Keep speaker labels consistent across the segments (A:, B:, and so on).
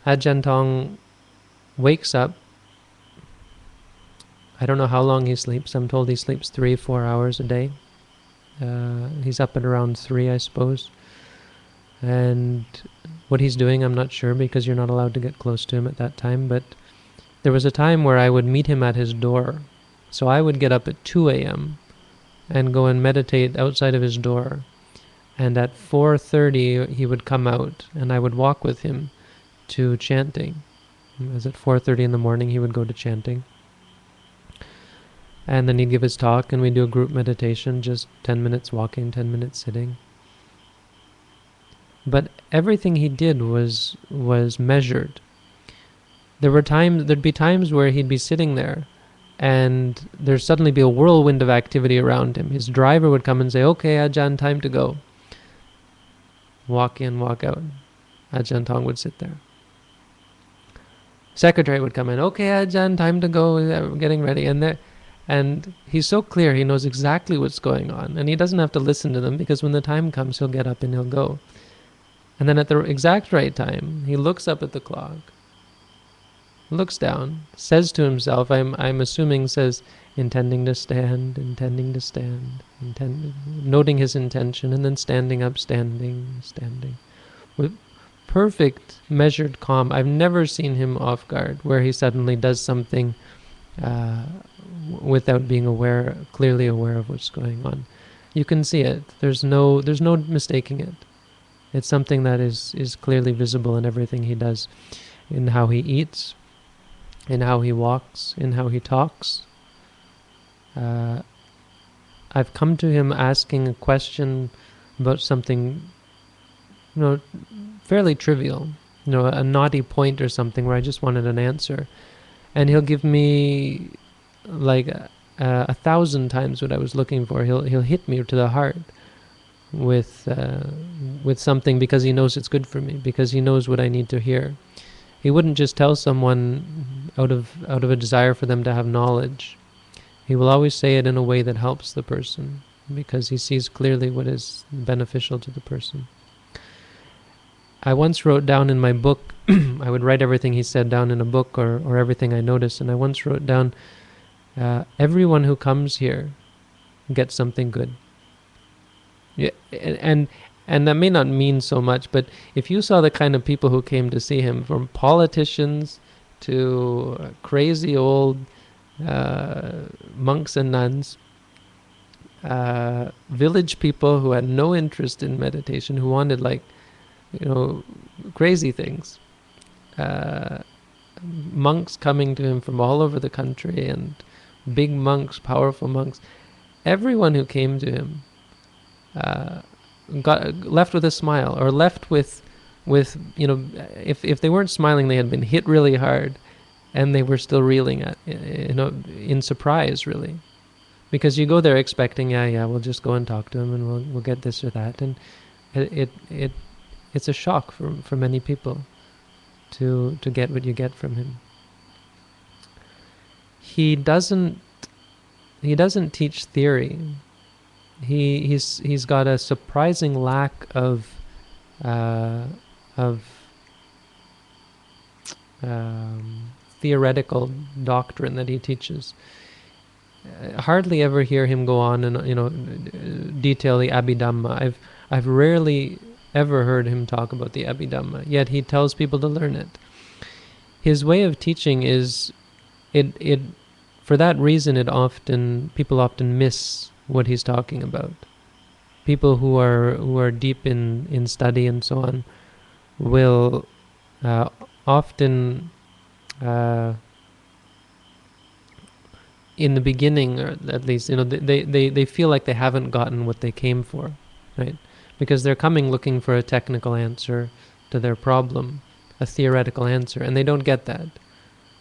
A: Ajaan Tong wakes up. I don't know how long he sleeps. I'm told he sleeps 3-4 hours a day. He's up at around 3, I suppose. And what he's doing, I'm not sure, because you're not allowed to get close to him at that time. But there was a time where I would meet him at his door. So I would get up at 2 a.m. and go and meditate outside of his door. And at 4:30, he would come out, and I would walk with him to chanting. It was at 4:30 in the morning, he would go to chanting. And then he'd give his talk, and we'd do a group meditation, just 10 minutes walking, 10 minutes sitting. But everything he did was measured. There'd be times where he'd be sitting there, and there'd suddenly be a whirlwind of activity around him. His driver would come and say, "Okay, Ajaan, time to go." Walk in, walk out. Ajaan Tong would sit there. Secretary would come in. "Okay, Ajaan, time to go. We're getting ready." And he's so clear. He knows exactly what's going on, and he doesn't have to listen to them, because when the time comes, he'll get up and he'll go. And then at the exact right time, he looks up at the clock, looks down, says to himself, I'm assuming says, intending to stand, noting his intention, and then standing up, standing, with perfect measured calm. I've never seen him off guard, where he suddenly does something without being clearly aware of what's going on. You can see it. There's no mistaking it. It's something that is clearly visible in everything he does, in how he eats, in how he walks, in how he talks. I've come to him asking a question about something, fairly trivial, a naughty point or something where I just wanted an answer. And he'll give me like 1,000 times what I was looking for. He'll hit me to the heart with something, because he knows it's good for me, because he knows what I need to hear. He wouldn't just tell someone out of a desire for them to have knowledge. He will always say it in a way that helps the person, because he sees clearly what is beneficial to the person. I once wrote down in my book, I would write everything he said down in a book, or everything I noticed, and I once wrote down, everyone who comes here gets something good. Yeah, and that may not mean so much, but if you saw the kind of people who came to see him, from politicians to crazy old monks and nuns, village people who had no interest in meditation, who wanted crazy things, monks coming to him from all over the country, and big monks, powerful monks, everyone who came to him got left with a smile, or left with if they weren't smiling, they had been hit really hard, and they were still reeling in surprise, really, because you go there expecting, we'll just go and talk to him, and we'll get this or that, and it's a shock for many people to get what you get from him. He doesn't teach theory. He's got a surprising lack of theoretical doctrine that he teaches. Hardly ever hear him go on and detail the Abhidhamma. I've rarely ever heard him talk about the Abhidhamma, yet he tells people to learn it. His way of teaching is it for that reason people often miss what he's talking about. People who are deep in study and so on will often in the beginning, or at least they feel like they haven't gotten what they came for, right? Because they're coming looking for a technical answer to their problem, a theoretical answer, and they don't get that.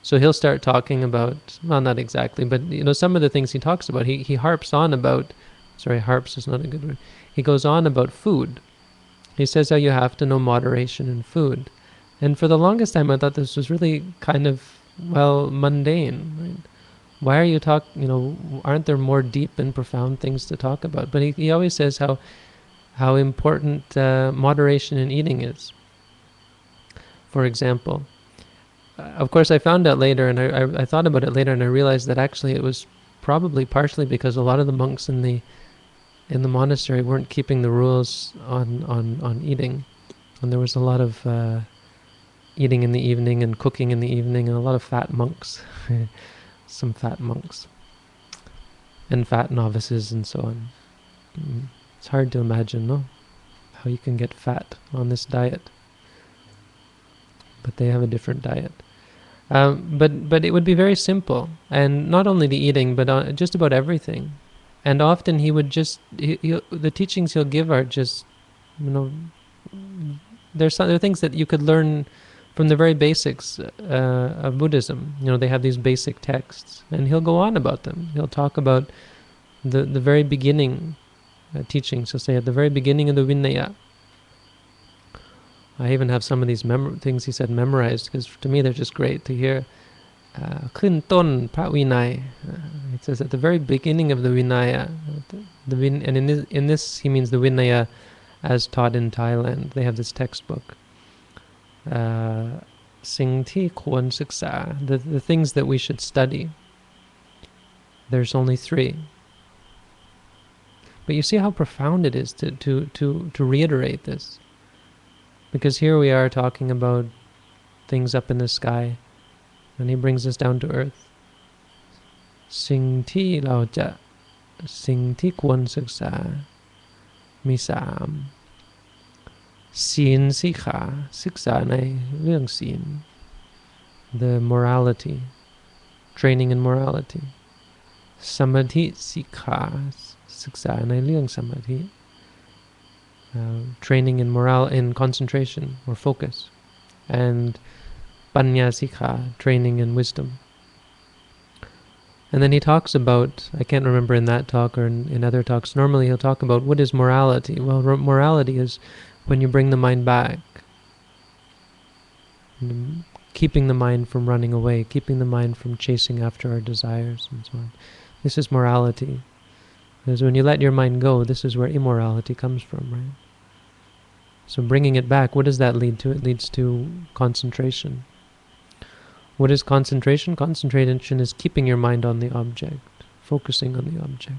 A: So he'll start talking about, well, not exactly, but some of the things he talks about, he harps on about, harps is not a good word. He goes on about food. He says how you have to know moderation in food. And for the longest time, I thought this was really kind of, mundane, right? Why are you aren't there more deep and profound things to talk about? But he always says how important moderation in eating is. for example. Of course, I found out later, and I thought about it later, and I realized that actually it was probably partially because a lot of the monks in the monastery weren't keeping the rules on eating, and there was a lot of eating in the evening and cooking in the evening, and a lot of fat monks, some fat monks, and fat novices, and so on. It's hard to imagine, no, how you can get fat on this diet, but they have a different diet. But it would be very simple, and not only the eating, but just about everything. And often he would just the teachings he'll give are just, there are things that you could learn from the very basics of Buddhism. They have these basic texts, and he'll go on about them. He'll talk about the very beginning teachings. He'll say at the very beginning of the Vinaya. I even have some of these things he said memorized, because to me they're just great to hear. Khin ton pra Vinay. It says at the very beginning of the Vinaya, and in this he means the Vinaya as taught in Thailand. They have this textbook. Sing Thi Kwan Siksa, the things that we should study. There's only 3. But you see how profound it is to reiterate this. Because here we are talking about things up in the sky, and he brings us down to earth. Sing Thi Lao Ja, Sing Thi Kwan Siksa, Mi Sam. Sin Sikha, Siksa Nai Leung Sin. The morality, training in morality. Samadhi Sikha, Siksa Nai Leung Samadhi. Training in concentration or focus, and Panya Sikha, training in wisdom. And then he talks about, I can't remember in that talk or in other talks, normally he'll talk about what is morality. Well, morality is when you bring the mind back, keeping the mind from running away, keeping the mind from chasing after our desires and so on. This is morality. Because when you let your mind go, this is where immorality comes from, right? So bringing it back, what does that lead to? It leads to concentration. What is concentration? Concentration is keeping your mind on the object, focusing on the object.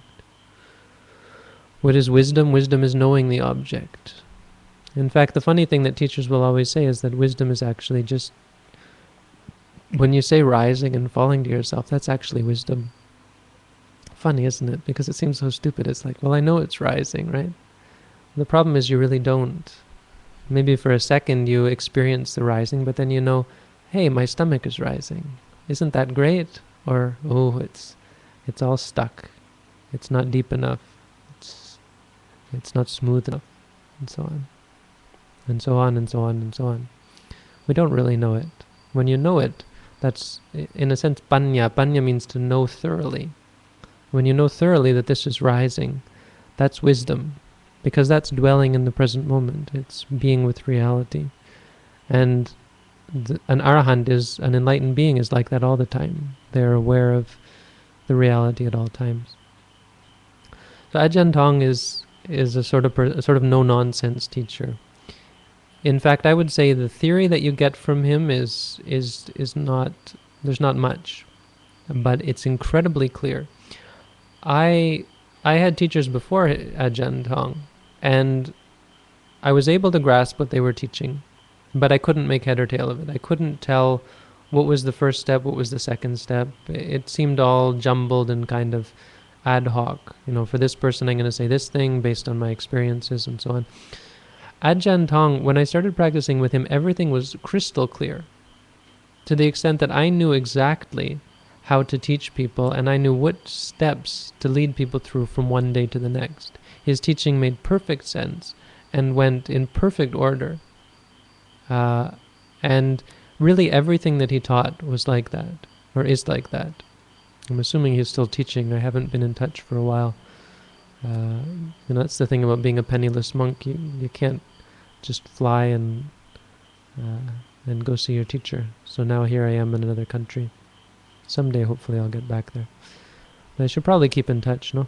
A: What is wisdom? Wisdom is knowing the object. In fact, the funny thing that teachers will always say is that wisdom is actually just, when you say rising and falling to yourself, that's actually wisdom. Funny, isn't it? Because it seems so stupid. It's like, well, I know it's rising, right? The problem is you really don't. Maybe for a second you experience the rising, but then you know, hey, my stomach is rising. Isn't that great? Or, oh, it's all stuck. It's not deep enough. It's not smooth enough, and so on. And so on, and so on, and so on. We don't really know it. When you know it, that's, in a sense, panya. Panya means to know thoroughly. When you know thoroughly that this is rising, that's wisdom. Because that's dwelling in the present moment. It's being with reality. And an arahant is, an enlightened being is like that all the time. They're aware of the reality at all times. So Ajaan Tong is a sort of no-nonsense teacher. In fact, I would say the theory that you get from him is not, there's not much, but it's incredibly clear. I had teachers before Ajaan Tong, and I was able to grasp what they were teaching, but I couldn't make head or tail of it. I couldn't tell what was the first step, what was the second step. It seemed all jumbled and kind of ad hoc. For this person I'm going to say this thing based on my experiences and so on. Ajaan Tong, when I started practicing with him, everything was crystal clear, to the extent that I knew exactly how to teach people, and I knew what steps to lead people through from one day to the next. His teaching made perfect sense and went in perfect order. And really everything that he taught was like that, or is like that. I'm assuming he's still teaching. I haven't been in touch for a while. That's the thing about being a penniless monk. You can't just fly and go see your teacher. So now here I am in another country. Someday, hopefully, I'll get back there. But I should probably keep in touch, no?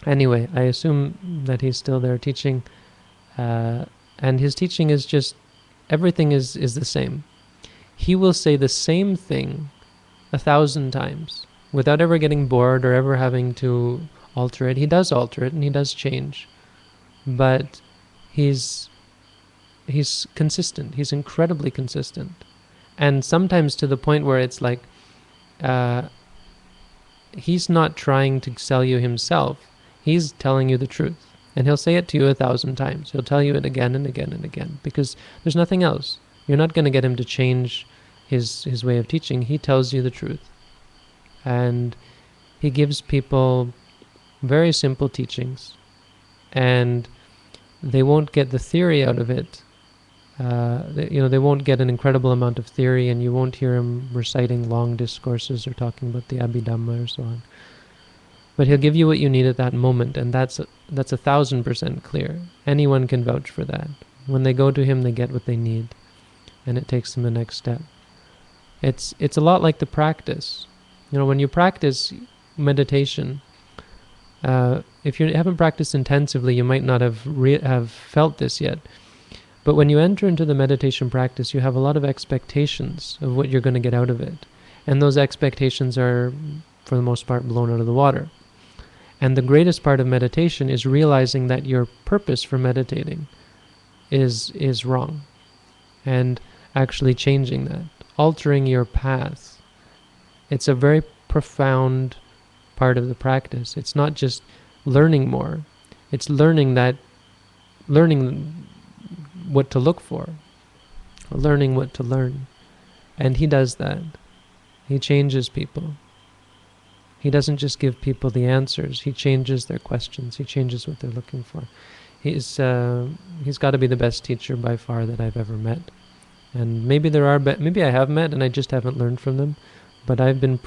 A: Anyway, I assume that he's still there teaching. And his teaching is just everything is the same. He will say the same thing 1,000 times without ever getting bored or ever having to alter it. He does alter it and he does change, but he's consistent. He's incredibly consistent, and sometimes to the point where it's like he's not trying to sell you himself. He's telling you the truth, and he'll say it to you 1,000 times. He'll tell you it again and again and again, because there's nothing else. You're not going to get him to change his way of teaching. He tells you the truth, and he gives people very simple teachings, and they won't get the theory out of it. They won't get an incredible amount of theory, and you won't hear him reciting long discourses or talking about the Abhidhamma or so on. But he'll give you what you need at that moment, and that's 1,000% clear. Anyone can vouch for that. When they go to him, they get what they need, and it takes them the next step. It's a lot like the practice. When you practice meditation, if you haven't practiced intensively, you might not have felt this yet. But when you enter into the meditation practice, you have a lot of expectations of what you're going to get out of it. And those expectations are, for the most part, blown out of the water. And the greatest part of meditation is realizing that your purpose for meditating is wrong. And actually changing that, altering your path. It's a very profound part of the practice. It's not just learning more. It's learning what to look for, learning what to learn. And he does that. He changes people. He doesn't just give people the answers. He changes their questions. He changes what they're looking for. He's got to be the best teacher by far that I've ever met. And maybe maybe I have met and I just haven't learned from them. But I've been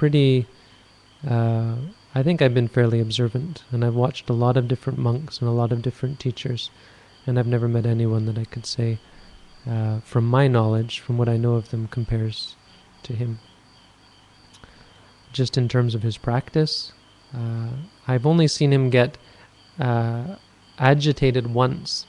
A: I think I've been fairly observant, and I've watched a lot of different monks and a lot of different teachers. And I've never met anyone that I could say, from my knowledge, from what I know of them, compares to him. Just in terms of his practice, I've only seen him get agitated once.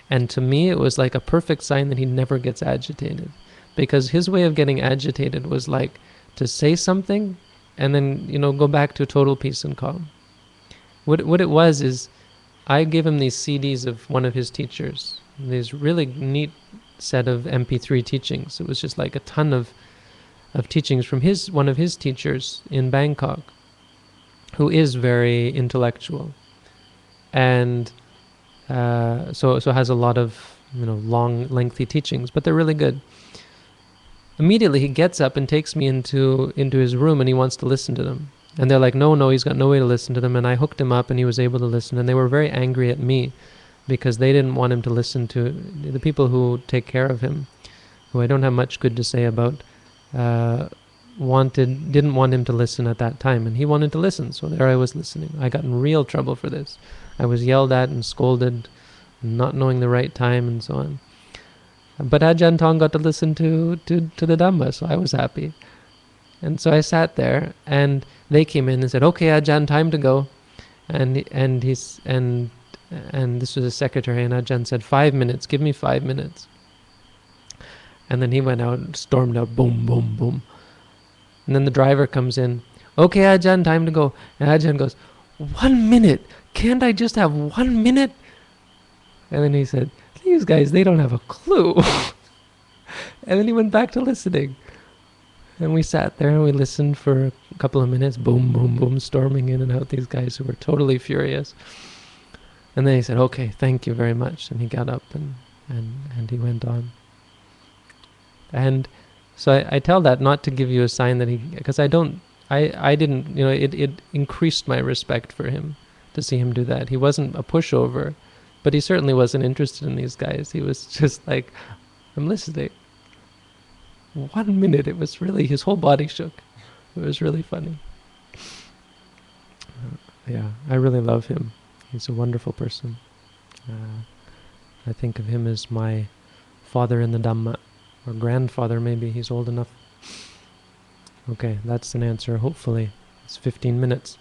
A: And to me, it was like a perfect sign that he never gets agitated. Because his way of getting agitated was like to say something and then, go back to total peace and calm. What it was is, I gave him these CDs of one of his teachers, these really neat set of MP3 teachings. It was just like a ton of teachings from one of his teachers in Bangkok, who is very intellectual, and so has a lot of long, lengthy teachings, but they're really good. Immediately he gets up and takes me into his room, and he wants to listen to them. And they're like, no, he's got no way to listen to them. And I hooked him up and he was able to listen. And they were very angry at me because they didn't want him to listen to the people who take care of him, who I don't have much good to say about, didn't want him to listen at that time. And he wanted to listen. So there I was listening. I got in real trouble for this. I was yelled at and scolded, not knowing the right time and so on. But Ajaan Tong got to listen to the Dhamma, so I was happy. And so I sat there, and they came in and said, "Okay, Ajaan, time to go." And this was his secretary, and Ajaan said, 5 minutes, give me 5 minutes. And then he went out and stormed out, boom, boom, boom. And then the driver comes in, "Okay, Ajaan, time to go." And Ajaan goes, 1 minute, can't I just have 1 minute? And then he said, "These guys, they don't have a clue." And then he went back to listening. And we sat there and we listened for a couple of minutes, boom, boom, boom, storming in and out, these guys who were totally furious. And then he said, "Okay, thank you very much." And he got up and he went on. And so I tell that not to give you a sign that because I didn't, it increased my respect for him to see him do that. He wasn't a pushover, but he certainly wasn't interested in these guys. He was just like, "I'm listening." 1 minute, it was really, his whole body shook. It was really funny. Yeah, I really love him. He's a wonderful person. I think of him as my father in the Dhamma, or grandfather maybe, he's old enough. Okay, that's an answer, hopefully. It's 15 minutes.